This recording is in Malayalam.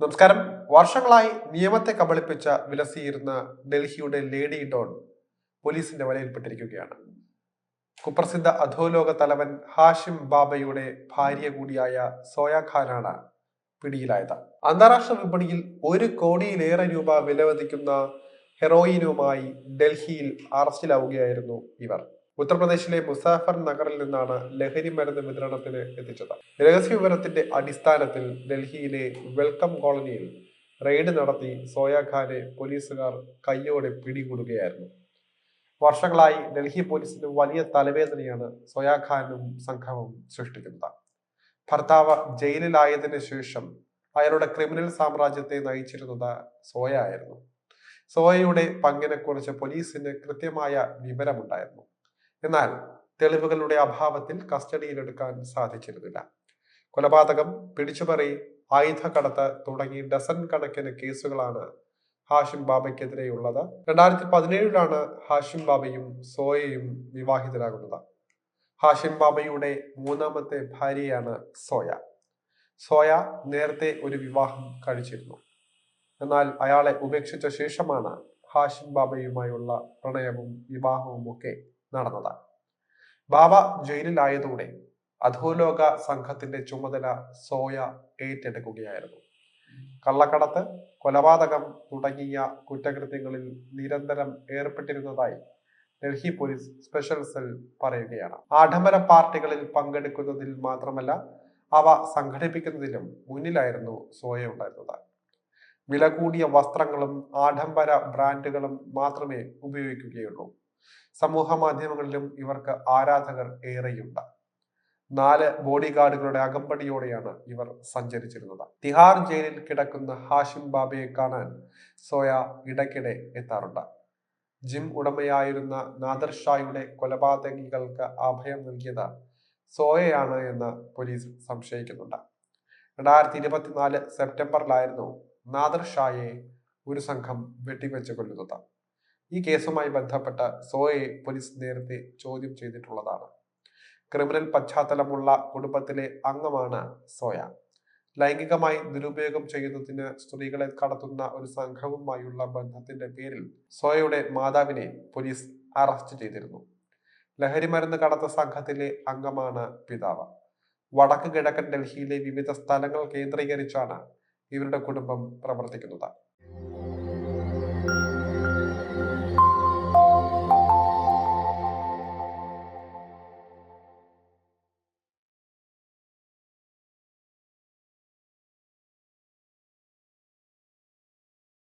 നമസ്കാരം. വർഷങ്ങളായി നിയമത്തെ കബളിപ്പിച്ച വിലസിയിരുന്ന ഡൽഹിയുടെ ലേഡി ഡോൺ പോലീസിന്റെ വലയിൽപ്പെട്ടിരിക്കുകയാണ്. കുപ്രസിദ്ധ അധോലോക തലവൻ ഹാഷിം ബാബയുടെ ഭാര്യ കൂടിയായ സോയ ഖാനാണ് പിടിയിലായത്. അന്താരാഷ്ട്ര വിപണിയിൽ 1 കോടിയിലേറെ രൂപ വിലമതിക്കുന്ന ഹെറോയിനുമായി ഡൽഹിയിൽ അറസ്റ്റിലാവുകയായിരുന്നു ഇവർ. ഉത്തർപ്രദേശിലെ മുസാഫർ നഗറിൽ നിന്നാണ് ലഹരി മരുന്ന് വിതരണത്തിന് എത്തിച്ചത്. രഹസ്യ വിവരത്തിന്റെ അടിസ്ഥാനത്തിൽ ഡൽഹിയിലെ വെൽക്കം കോളനിയിൽ റെയ്ഡ് നടത്തി സോയ ഖാനെ പോലീസുകാർ കയ്യോടെ പിടികൂടുകയായിരുന്നു. വർഷങ്ങളായി ഡൽഹി പോലീസിന് വലിയ തലവേദനയാണ് സോയ ഖാനും സംഘവും സൃഷ്ടിക്കുന്നത്. ഭർത്താവ് ജയിലിലായതിനു ശേഷം അയാളുടെ ക്രിമിനൽ സാമ്രാജ്യത്തെ നയിച്ചിരുന്നത് സോയ ആയിരുന്നു. സോയയുടെ പങ്കിനെക്കുറിച്ച് പോലീസിന് കൃത്യമായ വിവരമുണ്ടായിരുന്നു. എന്നാൽ തെളിവുകളുടെ അഭാവത്തിൽ കസ്റ്റഡിയിലെടുക്കാൻ സാധിച്ചിരുന്നില്ല. കൊലപാതകം, പിടിച്ചുപറി, ആയുധക്കടത്ത് തുടങ്ങി ഡസൻ കണക്കിന് കേസുകളാണ് ഹാഷിം ബാബയ്ക്കെതിരെയുള്ളത്. 2017 ഹാഷിം ബാബയും സോയയും വിവാഹിതരാകുന്നത്. ഹാഷിം ബാബയുടെ 3ാമത്തെ ഭാര്യയാണ് സോയ. സോയ നേരത്തെ ഒരു വിവാഹം കഴിച്ചിരുന്നു. എന്നാൽ അയാളെ ഉപേക്ഷിച്ച ശേഷമാണ് ഹാഷിം ബാബയുമായുള്ള പ്രണയവും വിവാഹവും ഒക്കെ നടന്നത്. ബാബ ജയിലിലായതോടെ അധോലോക സംഘത്തിന്റെ ചുമതല സോയ ഏറ്റെടുക്കുകയായിരുന്നു. കള്ളക്കടത്ത്, കൊലപാതകം തുടങ്ങിയ കുറ്റകൃത്യങ്ങളിൽ നിരന്തരം ഏർപ്പെട്ടിരുന്നതായി ഡൽഹി പോലീസ് സ്പെഷ്യൽ സെൽ പറയുകയാണ്. ആഡംബര പാർട്ടികളിൽ പങ്കെടുക്കുന്നതിൽ മാത്രമല്ല, അവ സംഘടിപ്പിക്കുന്നതിലും മുന്നിലായിരുന്നു സോയ ഉണ്ടായിരുന്നത്. വില കൂടിയ വസ്ത്രങ്ങളും ആഡംബര ബ്രാൻഡുകളും മാത്രമേ ഉപയോഗിക്കുകയുള്ളൂ. സമൂഹ മാധ്യമങ്ങളിലും ഇവർക്ക് ആരാധകർ ഏറെയുണ്ട്. 4 ബോഡി ഗാർഡുകളുടെ അകമ്പടിയോടെയാണ് ഇവർ സഞ്ചരിച്ചിരുന്നത്. തിഹാർ ജയിലിൽ കിടക്കുന്ന ഹാഷിം ബാബയെ കാണാൻ സോയ ഇടയ്ക്കിടെ എത്താറുണ്ട്. ജിം ഉടമയായിരുന്ന നാദർ ഷായുടെ കൊലപാതകികൾക്ക് അഭയം നൽകിയത് സോയയാണ് എന്ന് പോലീസ് സംശയിക്കുന്നുണ്ട്. 2024 സെപ്റ്റംബറിലായിരുന്നു നാദർ ഷായെ ഒരു സംഘം വെടിവെച്ച് കൊല്ലുന്നത്. ഈ കേസുമായി ബന്ധപ്പെട്ട സോയയെ പോലീസ് നേരത്തെ ചോദ്യം ചെയ്തിട്ടുള്ളതാണ്. ക്രിമിനൽ പശ്ചാത്തലമുള്ള കുടുംബത്തിലെ അംഗമാണ് സോയ. ലൈംഗികമായി ദുരുപയോഗം ചെയ്യുന്നതിന് സ്ത്രീകളെ കടത്തുന്ന ഒരു സംഘവുമായുള്ള ബന്ധത്തിന്റെ പേരിൽ സോയയുടെ മാതാവിനെ പോലീസ് അറസ്റ്റ് ചെയ്തിരുന്നു. ലഹരി മരുന്ന് കടത്ത സംഘത്തിലെ അംഗമാണ് പിതാവ്. വടക്ക് കിഴക്കൻ ഡൽഹിയിലെ വിവിധ സ്ഥലങ്ങൾ കേന്ദ്രീകരിച്ചാണ് ഇവരുടെ കുടുംബം പ്രവർത്തിക്കുന്നത്.